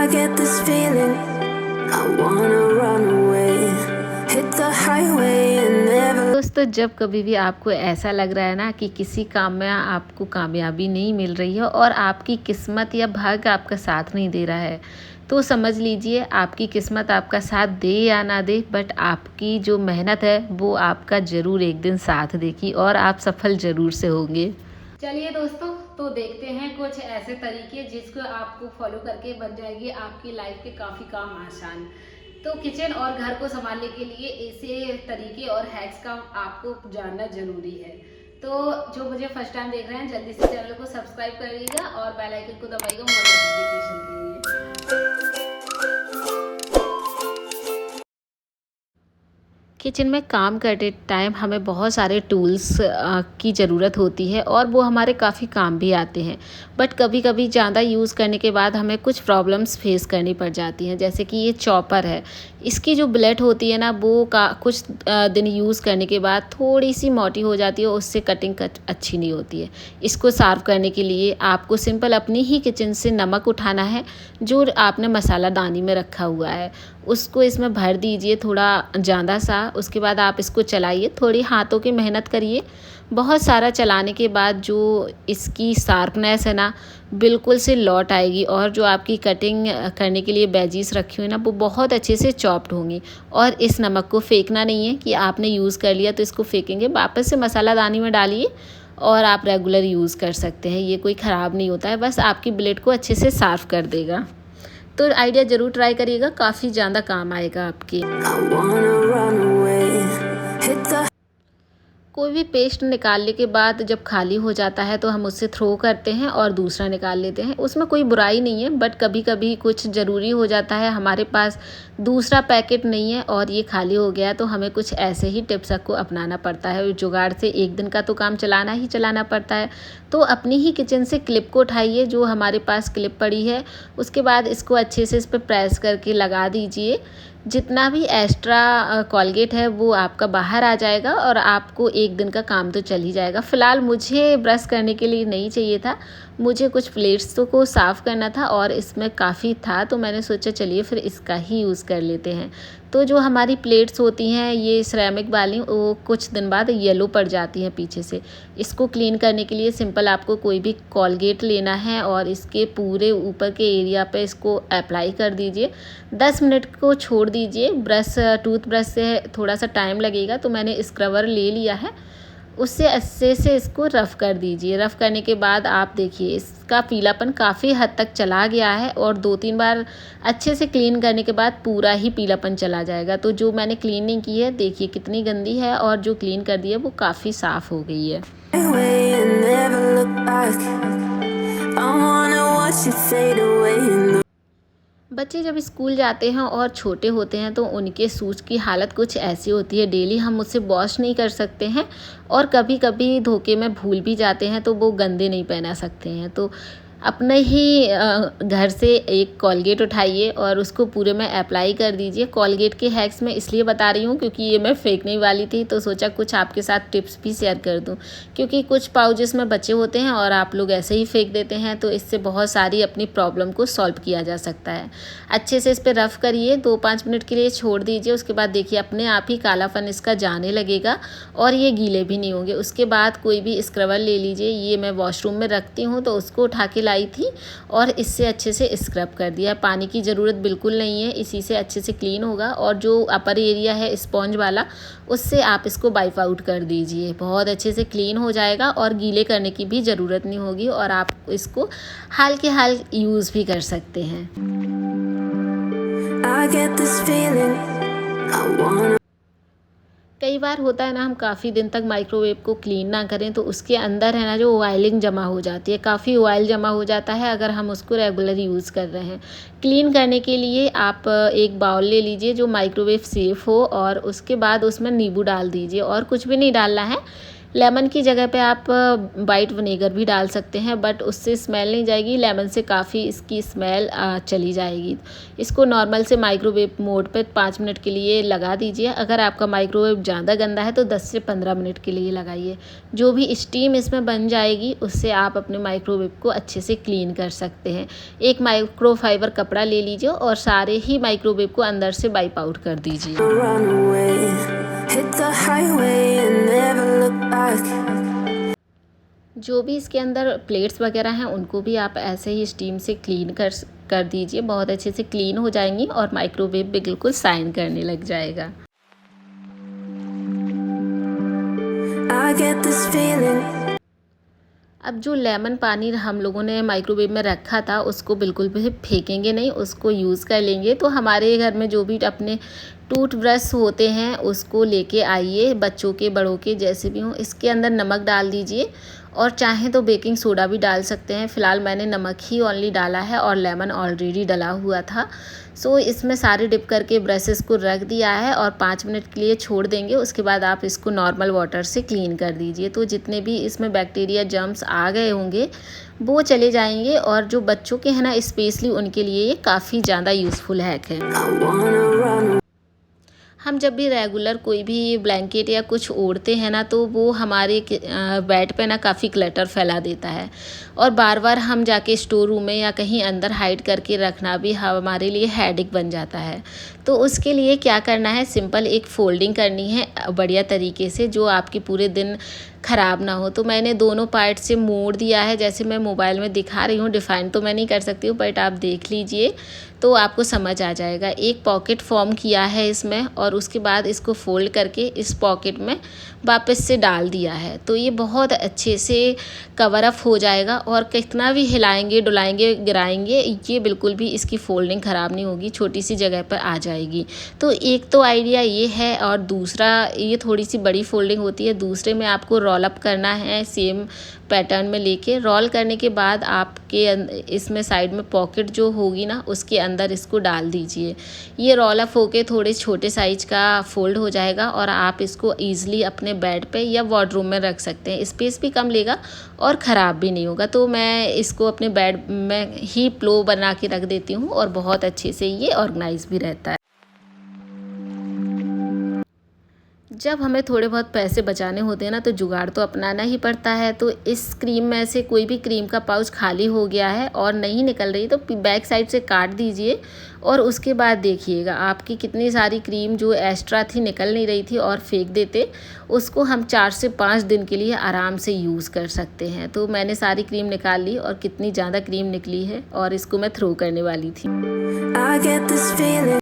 get this feeling, I wanna run away, hit the highway and never. दोस्तों, जब कभी भी आपको ऐसा लग रहा है ना कि किसी काम में आपको कामयाबी नहीं मिल रही है और आपकी किस्मत या भाग्य आपका साथ नहीं दे रहा है, तो समझ लीजिए आपकी किस्मत आपका साथ दे या ना दे, बट आपकी जो मेहनत है वो आपका ज़रूर एक दिन साथ देगी और आप सफल ज़रूर से होंगे। चलिए दोस्तों, तो देखते हैं कुछ ऐसे तरीके जिसको आपको फॉलो करके बन जाएगी आपकी लाइफ के काफ़ी काम आसान। तो किचन और घर को संभालने के लिए ऐसे तरीके और हैक्स का आपको जानना ज़रूरी है। तो जो मुझे फर्स्ट टाइम देख रहे हैं, जल्दी से चैनल को सब्सक्राइब करिएगा और बेल आइकन को दबाइएगा मोर नोटिफिकेशन के लिए। किचन में काम करते टाइम हमें बहुत सारे टूल्स की ज़रूरत होती है और वो हमारे काफ़ी काम भी आते हैं, बट कभी कभी ज़्यादा यूज़ करने के बाद हमें कुछ प्रॉब्लम्स फेस करनी पड़ जाती हैं। जैसे कि ये चॉपर है, इसकी जो ब्लेड होती है ना, वो कुछ दिन यूज़ करने के बाद थोड़ी सी मोटी हो जाती है और उससे कटिंग अच्छी नहीं होती है। इसको साफ़ करने के लिए आपको सिंपल अपनी ही किचन से नमक उठाना है जो आपने मसाला दानी में रखा हुआ है, उसको इसमें भर दीजिए थोड़ा ज़्यादा सा। उसके बाद आप इसको चलाइए, थोड़ी हाथों की मेहनत करिए। बहुत सारा चलाने के बाद जो इसकी शार्पनेस है ना, बिल्कुल से लौट आएगी और जो आपकी कटिंग करने के लिए वेजीज रखी हुई ना, वो बहुत अच्छे से चॉप्ड होंगी। और इस नमक को फेंकना नहीं है कि आपने यूज़ कर लिया तो इसको फेंकेंगे, वापस से मसाला दानी में डालिए और आप रेगुलर यूज़ कर सकते हैं। ये कोई ख़राब नहीं होता है, बस आपकी ब्लेड को अच्छे से साफ़ कर देगा। तो आइडिया ज़रूर ट्राई करिएगा, काफ़ी ज़्यादा काम आएगा आपके। I wanna run away, hit the. कोई भी पेस्ट निकालने के बाद जब खाली हो जाता है तो हम उससे थ्रो करते हैं और दूसरा निकाल लेते हैं। उसमें कोई बुराई नहीं है, बट कभी कभी कुछ ज़रूरी हो जाता है, हमारे पास दूसरा पैकेट नहीं है और ये खाली हो गया, तो हमें कुछ ऐसे ही टिप्स को अपनाना पड़ता है। जुगाड़ से एक दिन का तो काम चलाना ही चलाना पड़ता है। तो अपनी ही किचन से क्लिप को उठाइए, जो हमारे पास क्लिप पड़ी है, उसके बाद इसको अच्छे से इस पर प्रेस करके लगा दीजिए। जितना भी एक्स्ट्रा कॉलगेट है वो आपका बाहर आ जाएगा और आपको एक दिन का काम तो चल ही जाएगा। फ़िलहाल मुझे ब्रश करने के लिए नहीं चाहिए था, मुझे कुछ प्लेट्स को साफ़ करना था और इसमें काफ़ी था, तो मैंने सोचा चलिए फिर इसका ही यूज़ कर लेते हैं। तो जो हमारी प्लेट्स होती हैं ये सिरेमिक वाली, वो कुछ दिन बाद येलो पड़ जाती हैं पीछे से। इसको क्लीन करने के लिए सिंपल आपको कोई भी कॉलगेट लेना है और इसके पूरे ऊपर के एरिया पे इसको अप्लाई कर दीजिए। 10 मिनट को छोड़ दीजिए। टूथ ब्रश से थोड़ा सा टाइम लगेगा, तो मैंने स्क्रबर ले लिया है, उससे अच्छे से इसको रफ़ कर दीजिए। रफ़ करने के बाद आप देखिए इसका पीलापन काफ़ी हद तक चला गया है और 2-3 बार अच्छे से क्लीन करने के बाद पूरा ही पीलापन चला जाएगा। तो जो मैंने क्लीनिंग की है देखिए कितनी गंदी है और जो क्लीन कर दी है वो काफ़ी साफ़ हो गई है। Highway and never look back. I wanna watch you fade away in the. बच्चे जब स्कूल जाते हैं और छोटे होते हैं तो उनके शूज़ की हालत कुछ ऐसी होती है, डेली हम उससे वॉश नहीं कर सकते हैं और कभी कभी धोखे में भूल भी जाते हैं तो वो गंदे नहीं पहना सकते हैं। तो अपने ही घर से एक कॉलगेट उठाइए और उसको पूरे में अप्लाई कर दीजिए। कॉलगेट के हैक्स मैं इसलिए बता रही हूँ क्योंकि ये मैं फेंकने वाली थी, तो सोचा कुछ आपके साथ टिप्स भी शेयर कर दूँ, क्योंकि कुछ पाउचेस में बचे होते हैं और आप लोग ऐसे ही फेंक देते हैं। तो इससे बहुत सारी अपनी प्रॉब्लम को सॉल्व किया जा सकता है। अच्छे से इस पर रफ़ करिए, 2-5 मिनट के लिए छोड़ दीजिए। उसके बाद देखिए अपने आप ही कालापन इसका जाने लगेगा और ये गीले भी नहीं होंगे। उसके बाद कोई भी स्क्रबर ले लीजिए, ये मैं वॉशरूम में रखती हूँ तो उसको उठा के लाई थी और इससे अच्छे से स्क्रब कर दिया। पानी की ज़रूरत बिल्कुल नहीं है, इसी से अच्छे से क्लीन होगा। और जो अपर एरिया है स्पॉन्ज वाला, उससे आप इसको वाइप आउट कर दीजिए, बहुत अच्छे से क्लीन हो जाएगा और गीले करने की भी ज़रूरत नहीं होगी और आप इसको हाल के हाल यूज़ भी कर सकते हैं। I get this feeling, I wanna. कई बार होता है ना, हम काफ़ी दिन तक माइक्रोवेव को क्लीन ना करें तो उसके अंदर है ना जो ऑयलिंग जमा हो जाती है, काफ़ी ऑयल जमा हो जाता है अगर हम उसको रेगुलर यूज़ कर रहे हैं। क्लीन करने के लिए आप एक बाउल ले लीजिए जो माइक्रोवेव सेफ़ हो और उसके बाद उसमें नींबू डाल दीजिए और कुछ भी नहीं डालना है। लेमन की जगह पे आप वाइट विनेगर भी डाल सकते हैं, बट उससे स्मेल नहीं जाएगी, लेमन से काफ़ी इसकी स्मेल चली जाएगी। इसको नॉर्मल से माइक्रोवेव मोड पे 5 मिनट के लिए लगा दीजिए। अगर आपका माइक्रोवेव ज़्यादा गंदा है तो 10 से 15 मिनट के लिए लगाइए। जो भी स्टीम इसमें बन जाएगी उससे आप अपने माइक्रोवेव को अच्छे से क्लीन कर सकते हैं। एक माइक्रोफाइबर कपड़ा ले लीजिए और सारे ही माइक्रोवेव को अंदर से वाइप आउट कर दीजिए। Run away, hit the highway and never look back. जो भी इसके अंदर प्लेट्स वगैरह हैं उनको भी आप ऐसे ही स्टीम से क्लीन कर दीजिए। बहुत अच्छे से क्लीन हो जाएंगी और माइक्रोवेव भी बिल्कुल शाइन करने लग जाएगा। I get this feeling. अब जो लेमन पानी हम लोगों ने माइक्रोवेव में रखा था उसको बिल्कुल भी फेंकेंगे नहीं, उसको यूज़ कर लेंगे। तो हमारे घर में जो भी अपने टूथब्रश होते हैं उसको लेके आइए, बच्चों के बड़ों के जैसे भी हों। इसके अंदर नमक डाल दीजिए और चाहें तो बेकिंग सोडा भी डाल सकते हैं। फ़िलहाल मैंने नमक ही ओनली डाला है और लेमन ऑलरेडी डला हुआ था। सो इसमें सारे डिप करके ब्रशेस को रख दिया है और 5 मिनट के लिए छोड़ देंगे। उसके बाद आप इसको नॉर्मल वाटर से क्लीन कर दीजिए। तो जितने भी इसमें बैक्टीरिया जर्म्स आ गए होंगे वो चले जाएंगे। और जो बच्चों के हैं ना, स्पेशली उनके लिए ये काफ़ी ज़्यादा यूज़फुल हैक है। I wanna run. हम जब भी रेगुलर कोई भी ब्लैंकेट या कुछ ओढ़ते हैं ना तो वो हमारे बेड पे ना काफ़ी क्लटर फैला देता है और बार बार हम जाके स्टोर रूम में या कहीं अंदर हाइड करके रखना भी हमारे लिए हेडेक बन जाता है। तो उसके लिए क्या करना है, सिंपल एक फ़ोल्डिंग करनी है बढ़िया तरीके से जो आपके पूरे दिन ख़राब ना हो। तो मैंने दोनों पार्ट से मोड़ दिया है, जैसे मैं मोबाइल में दिखा रही हूँ। डिफ़ाइन तो मैं नहीं कर सकती हूँ बट आप देख लीजिए तो आपको समझ आ जाएगा। एक पॉकेट फॉर्म किया है इसमें और उसके बाद इसको फोल्ड करके इस पॉकेट में वापस से डाल दिया है। तो ये बहुत अच्छे से कवर अप हो जाएगा और कितना भी हिलाएंगे डुलाएंगे गिराएंगे ये बिल्कुल भी इसकी फोल्डिंग ख़राब नहीं होगी, छोटी सी जगह पर आ जाएगी। तो एक तो आइडिया ये है और दूसरा ये थोड़ी सी बड़ी फोल्डिंग होती है। दूसरे में आपको रोल अप करना है सेम पैटर्न में लेके। रोल करने के बाद आपके इसमें साइड में पॉकेट जो होगी ना उसके अंदर इसको डाल दीजिए। ये रोल अप होके थोड़े छोटे साइज़ का फोल्ड हो जाएगा और आप इसको ईज़िली अपने बेड पे या वार्डरूम में रख सकते हैं। स्पेस भी कम लेगा और ख़राब भी नहीं होगा। तो मैं इसको अपने बेड में ही प्लो बना के रख देती हूँ और बहुत अच्छे से ये ऑर्गेनाइज भी रहता है। जब हमें थोड़े बहुत पैसे बचाने होते हैं ना तो जुगाड़ तो अपनाना ही पड़ता है। तो इस क्रीम में से कोई भी क्रीम का पाउच खाली हो गया है और नहीं निकल रही तो बैक साइड से काट दीजिए और उसके बाद देखिएगा आपकी कितनी सारी क्रीम जो एक्स्ट्रा थी निकल नहीं रही थी और फेंक देते, उसको हम 4 से 5 दिन के लिए आराम से यूज़ कर सकते हैं। तो मैंने सारी क्रीम निकाल ली और कितनी ज़्यादा क्रीम निकली है और इसको मैं थ्रो करने वाली थी। I get this feeling.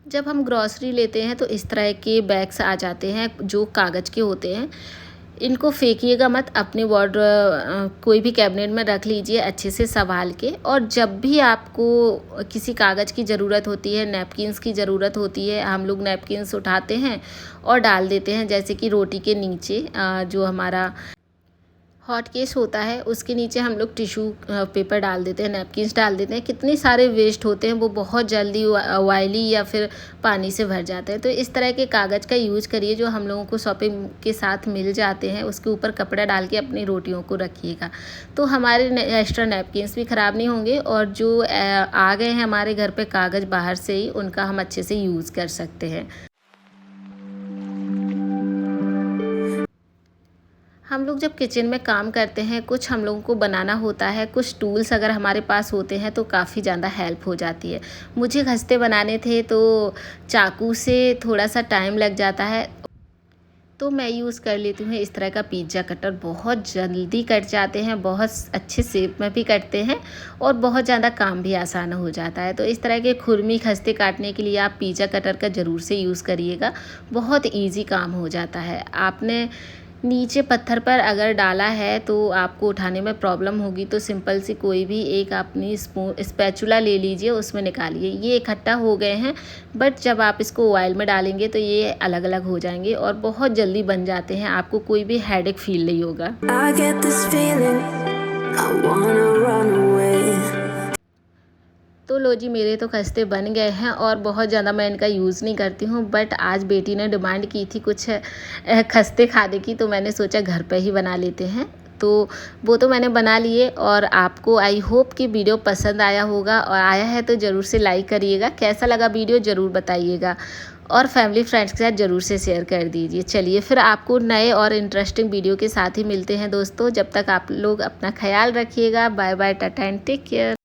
जब हम ग्रॉसरी लेते हैं तो इस तरह के बैग्स आ जाते हैं जो कागज़ के होते हैं। इनको फेंकिएगा मत, अपने कोई भी कैबिनेट में रख लीजिए अच्छे से संभाल के। और जब भी आपको किसी कागज़ की ज़रूरत होती है, नैपकिन्स की ज़रूरत होती है, हम लोग नैपकिन्स उठाते हैं और डाल देते हैं। जैसे कि रोटी के नीचे जो हमारा हॉट केस होता है उसके नीचे हम लोग टिश्यू पेपर डाल देते हैं, नैपकिन्स डाल देते हैं। कितने सारे वेस्ट होते हैं, वो बहुत जल्दी ऑयली या फिर पानी से भर जाते हैं। तो इस तरह के कागज़ का यूज़ करिए जो हम लोगों को शॉपिंग के साथ मिल जाते हैं। उसके ऊपर कपड़ा डाल के अपनी रोटियों को रखिएगा तो हमारे एक्स्ट्रा नैपकिन्स भी ख़राब नहीं होंगे और जो आ गए हैं हमारे घर पे कागज़ बाहर से ही, उनका हम अच्छे से यूज़ कर सकते हैं। हम लोग जब किचन में काम करते हैं, कुछ हम लोगों को बनाना होता है, कुछ टूल्स अगर हमारे पास होते हैं तो काफ़ी ज़्यादा हेल्प हो जाती है। मुझे खस्ते बनाने थे तो चाकू से थोड़ा सा टाइम लग जाता है तो मैं यूज़ कर लेती हूँ इस तरह का पिज़्ज़ा कटर। बहुत जल्दी कट जाते हैं, बहुत अच्छे शेप में भी कटते हैं और बहुत ज़्यादा काम भी आसान हो जाता है। तो इस तरह के खुरमी खस्ते काटने के लिए आप पिज़्ज़ा कटर का ज़रूर से यूज़ करिएगा, बहुत ईजी काम हो जाता है। आपने नीचे पत्थर पर अगर डाला है तो आपको उठाने में प्रॉब्लम होगी तो सिंपल सी कोई भी एक अपनी स्पैचुला ले लीजिए, उसमें निकालिए। ये इकट्ठा हो गए हैं बट जब आप इसको ऑयल में डालेंगे तो ये अलग अलग हो जाएंगे और बहुत जल्दी बन जाते हैं, आपको कोई भी हेडेक फील नहीं होगा। I get this feeling. I wanna run away. तो लो जी, मेरे तो खस्ते बन गए हैं और बहुत ज़्यादा मैं इनका यूज़ नहीं करती हूँ, बट आज बेटी ने डिमांड की थी कुछ खस्ते खाने की, तो मैंने सोचा घर पे ही बना लेते हैं। तो वो तो मैंने बना लिए और आपको आई होप कि वीडियो पसंद आया होगा, और आया है तो ज़रूर से लाइक करिएगा। कैसा लगा वीडियो ज़रूर बताइएगा और फैमिली फ्रेंड्स के साथ ज़रूर से शेयर कर दीजिए। चलिए फिर आपको नए और इंटरेस्टिंग वीडियो के साथ ही मिलते हैं दोस्तों। जब तक आप लोग अपना ख्याल रखिएगा। Bye bye, tata and take care.